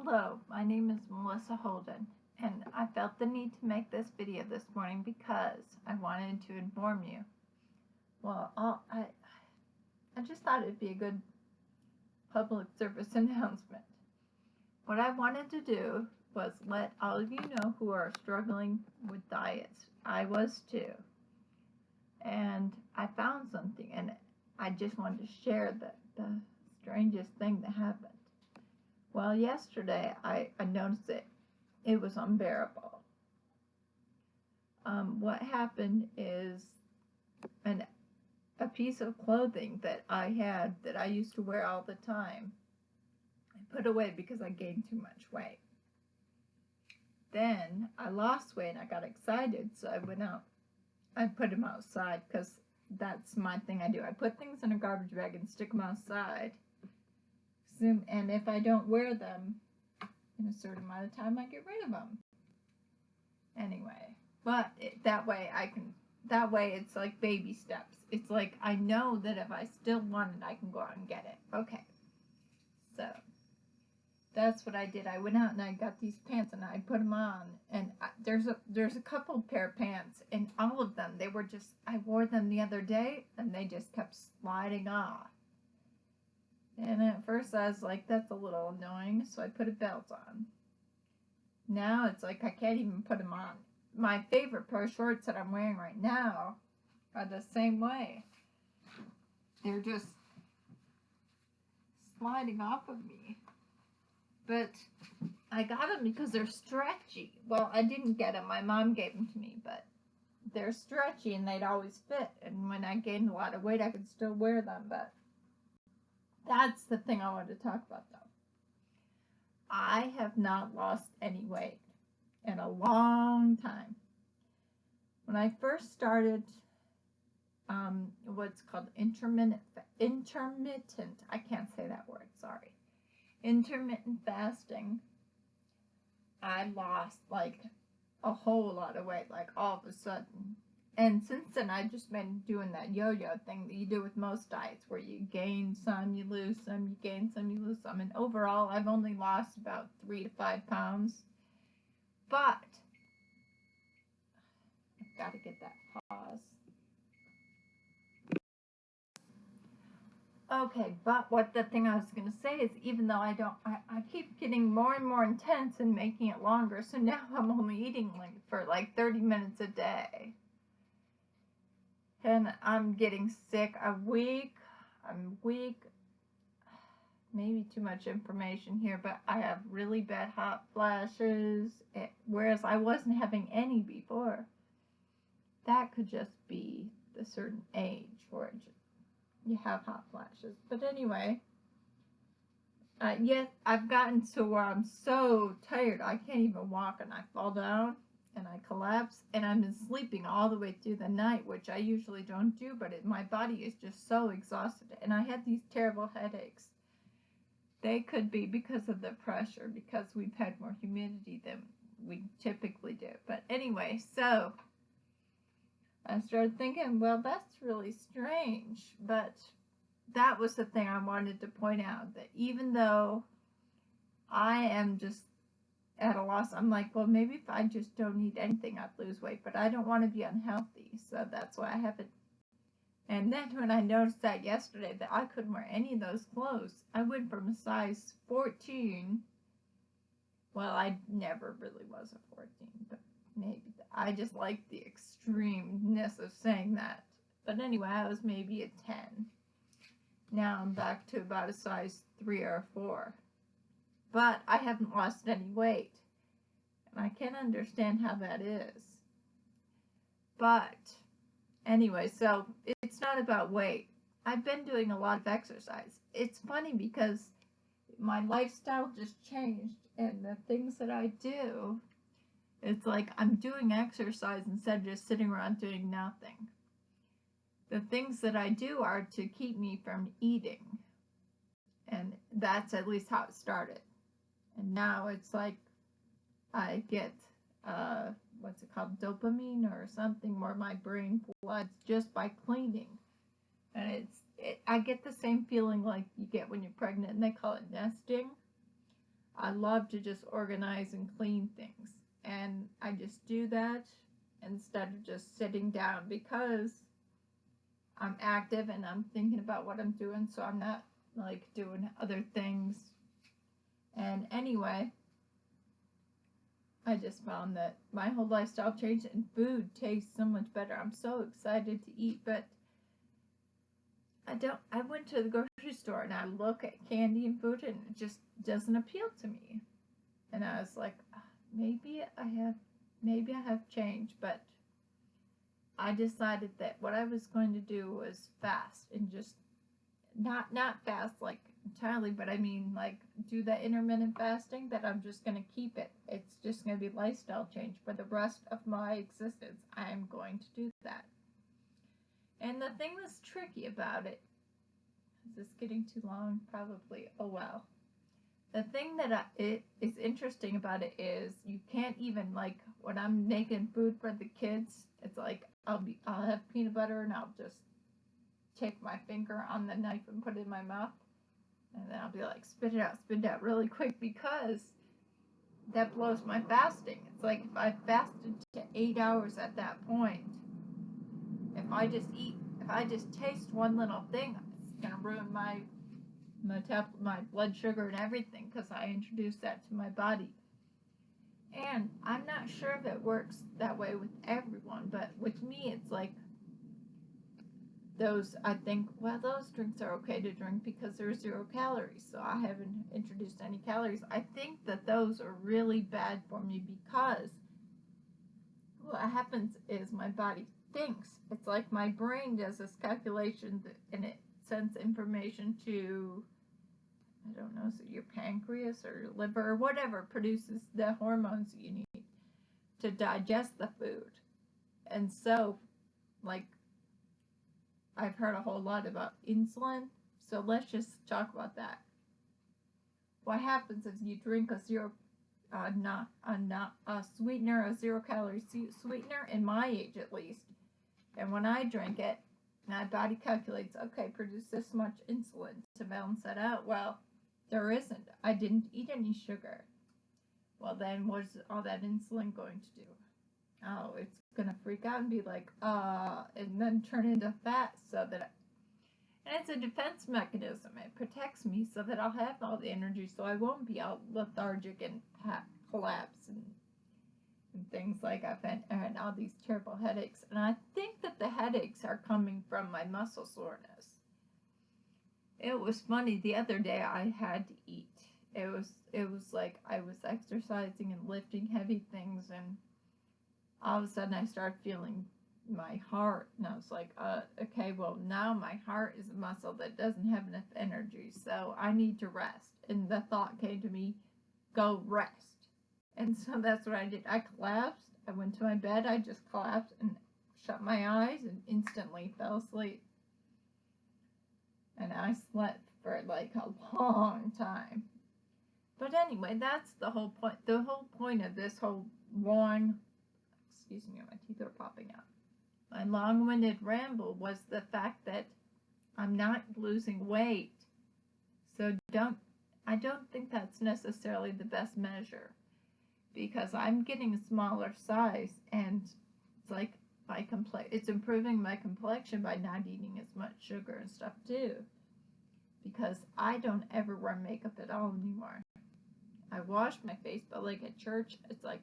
Hello, my name is Melissa Holden, and I felt the need to make this video this morning because I wanted to inform you. Well, I just thought it'd be a good public service announcement. What I wanted to do was let all of you know who are struggling with diets. I was too. And I found something, and I just wanted to share the strangest thing that happened. Well, yesterday I noticed it was unbearable. What happened is a piece of clothing that I had that I used to wear all the time, I put away because I gained too much weight. Then I lost weight and I got excited, so I went out. I put them outside because that's my thing I do. I put things in a garbage bag and stick them outside. And if I don't wear them in a certain amount of time, I get rid of them. Anyway, but that way it's like baby steps. It's like I know that if I still want it, I can go out and get it. Okay, so that's what I did. I went out and I got these pants and I put them on. And there's a couple pair of pants, and all of them, I wore them the other day and they just kept sliding off. And at first I was like, that's a little annoying, so I put a belt on. Now it's like I can't even put them on. My favorite pair of shorts that I'm wearing right now are the same way. They're just sliding off of me. But I got them because they're stretchy. Well, I didn't get them. My mom gave them to me, but they're stretchy and they'd always fit. And when I gained a lot of weight, I could still wear them, but that's the thing I wanted to talk about, though. I have not lost any weight in a long time. When I first started what's called intermittent, I can't say that word, sorry. Intermittent fasting, I lost like a whole lot of weight, like all of a sudden. And since then, I've just been doing that yo-yo thing that you do with most diets, where you gain some, you lose some, you gain some, you lose some. And overall, I've only lost about 3 to 5 pounds. But, I've got to get that pause. Okay, but what the thing I was going to say is, even though I keep getting more and more intense and making it longer, so now I'm only eating for like 30 minutes a day. And I'm getting sick. I'm weak. Maybe too much information here, but I have really bad hot flashes, whereas I wasn't having any before. That could just be the certain age where you have hot flashes. But anyway, yes, I've gotten to where I'm so tired I can't even walk, and I fall down and I collapse, and I've been sleeping all the way through the night, which I usually don't do, but my body is just so exhausted, and I had these terrible headaches. They could be because of the pressure, because we've had more humidity than we typically do. But anyway, so I started thinking, well, that's really strange, but that was the thing I wanted to point out, that even though I am just at a loss, I'm like, well, maybe if I just don't eat anything, I'd lose weight, but I don't want to be unhealthy, so that's why I haven't. And then when I noticed that yesterday, that I couldn't wear any of those clothes, I went from a size 14, well, I never really was a 14, but maybe, I just like the extremeness of saying that, but anyway, I was maybe a 10. Now I'm back to about a size 3 or 4. But I haven't lost any weight. And I can't understand how that is. But anyway, so it's not about weight. I've been doing a lot of exercise. It's funny because my lifestyle just changed, and the things that I do, it's like I'm doing exercise instead of just sitting around doing nothing. The things that I do are to keep me from eating. And that's at least how it started. And now it's like I get, what's it called, dopamine or something, where my brain floods just by cleaning. And I get the same feeling like you get when you're pregnant, and they call it nesting. I love to just organize and clean things. And I just do that instead of just sitting down because I'm active and I'm thinking about what I'm doing, so I'm not like doing other things. And anyway, I just found that my whole lifestyle changed and food tastes so much better. I'm so excited to eat, but I went to the grocery store and I look at candy and food and it just doesn't appeal to me. And I was like, maybe I have changed, but I decided that what I was going to do was fast and just not fast like entirely, but I mean like do that intermittent fasting, that I'm just going to keep it. It's just going to be lifestyle change for the rest of my existence. I am going to do that. And the thing that's tricky about it, is this getting too long? Probably. Oh well. The thing that it is interesting about it is you can't even, like, when I'm making food for the kids, it's like I'll have peanut butter and I'll just take my finger on the knife and put it in my mouth, and then I'll be like, spit it out really quick, because that blows my fasting. It's like if I fasted to 8 hours at that point, if I just taste one little thing, it's gonna ruin my blood sugar and everything, because I introduced that to my body. And I'm not sure if it works that way with everyone, but with me, it's like I think, well, those drinks are okay to drink because they're 0 calories, so I haven't introduced any calories. I think that those are really bad for me because what happens is my body thinks. It's like my brain does this calculation and it sends information to, I don't know, so your pancreas or your liver or whatever produces the hormones you need to digest the food. And so, like, I've heard a whole lot about insulin, so let's just talk about that. What happens is you drink a sweetener, a 0 calorie sweetener, in my age at least, and when I drink it, my body calculates, okay, produce this much insulin to balance that out. Well, there isn't. I didn't eat any sugar. Well, then what's all that insulin going to do? Oh, it's gonna freak out and be like, and then turn into fat, and it's a defense mechanism. It protects me so that I'll have all the energy, so I won't be all lethargic and collapse and things like I've had all these terrible headaches. And I think that the headaches are coming from my muscle soreness. It was funny, the other day I had to eat. It was like I was exercising and lifting heavy things, and all of a sudden I started feeling my heart, and I was like, okay, well, now my heart is a muscle that doesn't have enough energy, so I need to rest. And the thought came to me, go rest. And so that's what I did. I collapsed. I went to my bed. I just collapsed and shut my eyes and instantly fell asleep. And I slept for like a long time. But anyway, that's the whole point. The whole point of this whole excuse me, my teeth are popping out. My long-winded ramble was the fact that I'm not losing weight. So I don't think that's necessarily the best measure, because I'm getting a smaller size, and it's like it's improving my complexion by not eating as much sugar and stuff too, because I don't ever wear makeup at all anymore. I wash my face, but like at church, it's like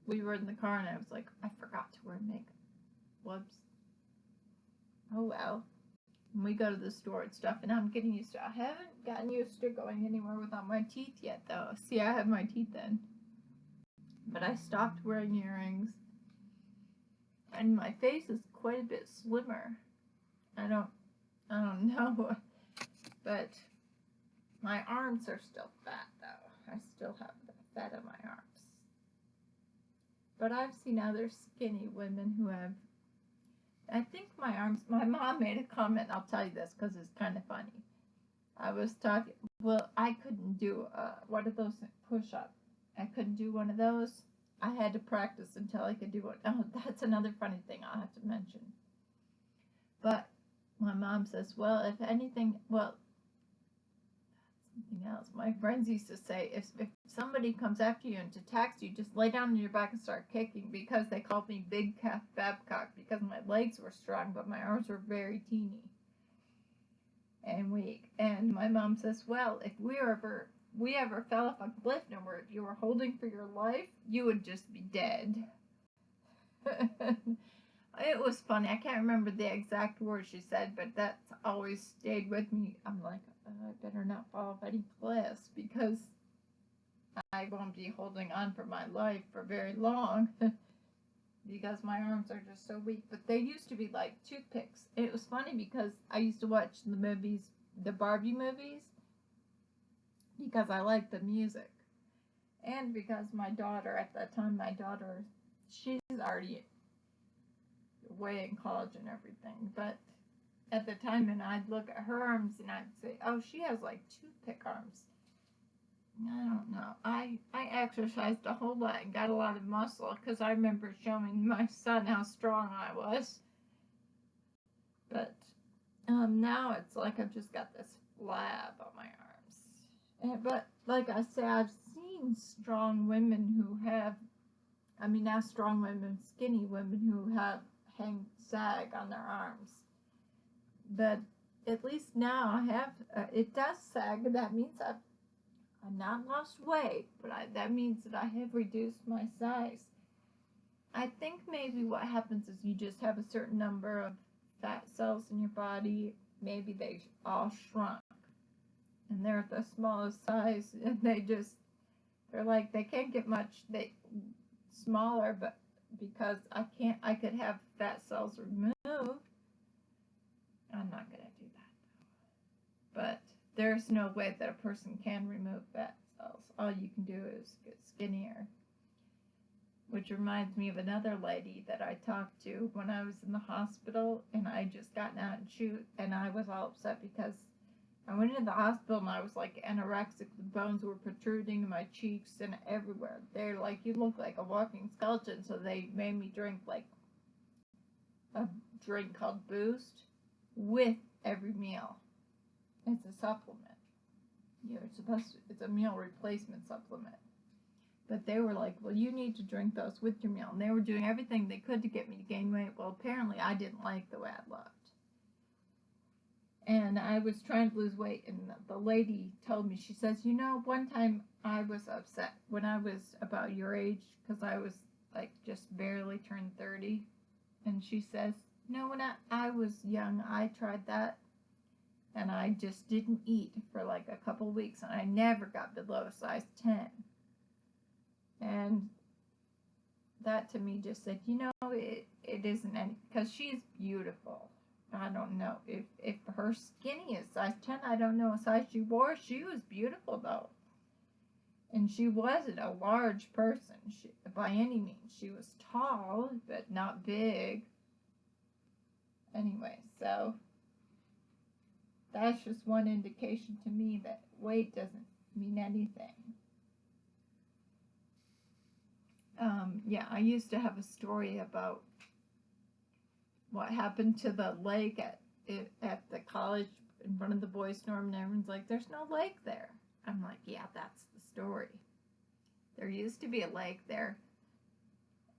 we were in the car and I was like, I forgot to wear makeup. Whoops. Oh well. And we go to the store and stuff, and I'm getting used to it. I haven't gotten used to going anywhere without my teeth yet, though. See, I have my teeth in. But I stopped wearing earrings, and my face is quite a bit slimmer. I don't know, but my arms are still fat, though. I still have the fat on my arms. But I've seen other skinny women who have, I think my mom made a comment, I'll tell you this because it's kind of funny. I was talking, well, I couldn't do, what are those, push-up? I couldn't do one of those. I had to practice until I could do it. Oh, that's another funny thing I'll have to mention. But my mom says, well, if anything, well, something else. My friends used to say, if somebody comes after you and attacks you, just lay down on your back and start kicking, because they called me Big Calf Babcock because my legs were strong, but my arms were very teeny and weak. And my mom says, well, if we ever fell off a cliff and you were holding for your life, you would just be dead. It was funny. I can't remember the exact words she said, but that's always stayed with me. I'm like, I better not fall off any cliffs, because I won't be holding on for my life for very long because my arms are just so weak. But they used to be like toothpicks. It was funny because I used to watch the movies, the Barbie movies, because I liked the music. And because my daughter, at that time, she's already away in college and everything. But at the time, and I'd look at her arms and I'd say, oh, she has like toothpick arms. I don't know. I exercised a whole lot and got a lot of muscle, because I remember showing my son how strong I was. But now it's like I've just got this flab on my arms. But like I say, I've seen strong women not strong women, skinny women who have sag on their arms. But at least now I have, it does sag. That means I've not lost weight, but that means that I have reduced my size. I think maybe what happens is you just have a certain number of fat cells in your body. Maybe they all shrunk, and they're at the smallest size, and they're like, they can't get much smaller, but because I could have fat cells removed. I'm not going to do that, though. But there's no way that a person can remove fat cells. All you can do is get skinnier. Which reminds me of another lady that I talked to when I was in the hospital, and I just gotten out and I was all upset because I went into the hospital and I was like anorexic. The bones were protruding in my cheeks and everywhere. They're like, you look like a walking skeleton. So they made me drink like a drink called Boost with every meal. It's a supplement. It's a meal replacement supplement. But they were like, well, you need to drink those with your meal. And they were doing everything they could to get me to gain weight. Well, apparently I didn't like the way I looked. And I was trying to lose weight, and the lady told me, she says, one time I was upset when I was about your age, because I was like just barely turned 30. And she says, when I was young, I tried that, and I just didn't eat for like a couple weeks, and I never got below a size 10. And that to me just said, it isn't any, because she's beautiful. I don't know if her skinny is size 10. I don't know what size she wore. She was beautiful, though. And she wasn't a large person by any means. She was tall, but not big. Anyway, so that's just one indication to me that weight doesn't mean anything. I used to have a story about what happened to the lake at the college in front of the boys' dorm, and everyone's like, there's no lake there. I'm like, yeah, that's the story. There used to be a lake there,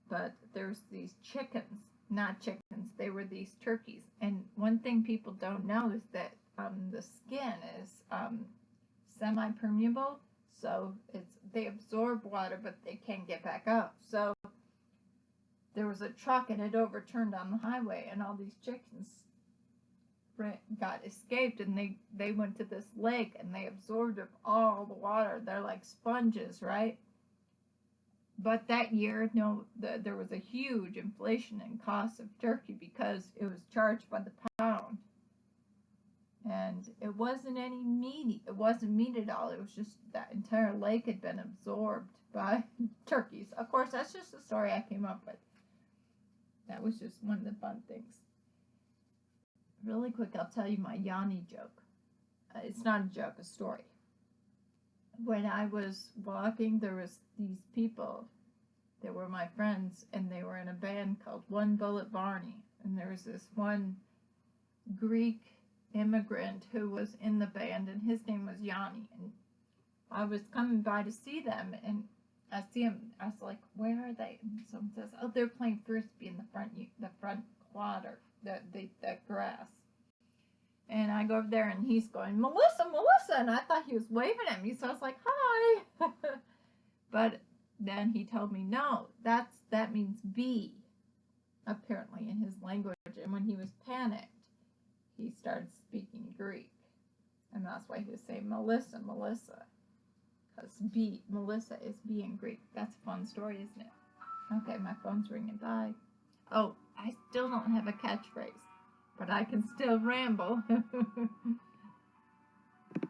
but there's these chickens, not chickens, they were these turkeys. And one thing people don't know is that the skin is semi-permeable, so they absorb water, but they can't get back up. So there was a truck, and it overturned on the highway, and all these chickens got escaped, and they went to this lake, and they absorbed up all the water. They're like sponges, right? But that year, there was a huge inflation in cost of turkey because it was charged by the pound. And it wasn't it wasn't meat at all. It was just that entire lake had been absorbed by turkeys. Of course, that's just a story I came up with. That was just one of the fun things. Really quick, I'll tell you my Yanni joke. It's not a joke, a story. When I was walking, there was these people. They were my friends, and they were in a band called One Bullet Barney. And there was this one Greek immigrant who was in the band, and his name was Yanni. And I was coming by to see them, and I see them. I was like, "Where are they?" And someone says, "Oh, they're playing frisbee in the front quad, or the grass." And I go over there, and he's going, "Melissa, Melissa," and I thought he was waving at me, so I was like, "Hi." But then he told me, "No, that means bee," apparently in his language. And when he was panicked, he started speaking Greek, and that's why he was saying Melissa, Melissa, because B, Melissa is B in Greek. That's a fun story, isn't it? Okay, my phone's ringing. Bye. Oh, I still don't have a catchphrase, but I can still ramble.